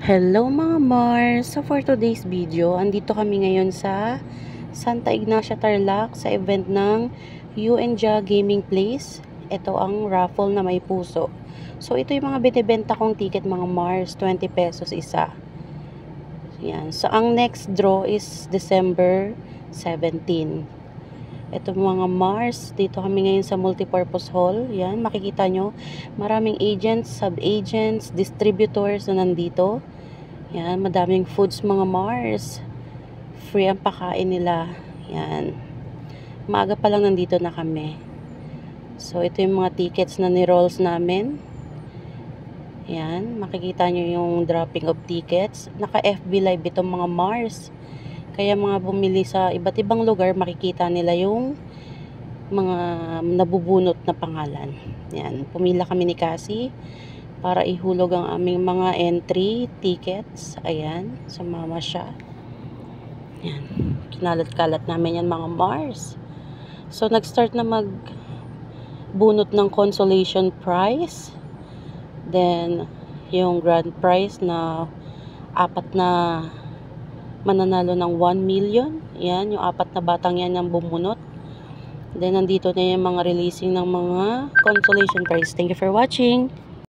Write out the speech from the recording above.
Hello mga Mars! So for today's video, andito kami ngayon sa Santa Ignacia Tarlac sa event ng UNJA Gaming Place. Ito ang raffle na may puso. So ito yung mga binibenta kong ticket mga Mars, 20 pesos isa. Yan. So ang next draw is December 17. Ito mga Mars, dito kami ngayon sa multipurpose hall. Yan, makikita nyo, maraming agents, sub-agents, distributors na nandito. Yan, madaming foods mga Mars. Free ang pakain nila. Yan. Maaga pa lang nandito na kami. So, ito yung mga tickets na ni-rolls namin. Yan, makikita nyo yung dropping of tickets. Naka-FB live itong mga Mars. Kaya mga bumili sa iba't ibang lugar, makikita nila yung mga nabubunot na pangalan. Yan, pumila kami ni Cassie para ihulog ang aming mga entry tickets. Ayan, sumama siya. Yan, kinalat-kalat namin yan mga Mars. So, nag-start na magbunot ng consolation prize. Then, yung grand prize na 4 na mananalo ng 1 million. Yan, yung 4 na batang yan ang bumunot. Then, nandito na yung mga releasing ng mga consolation prize. Thank you for watching.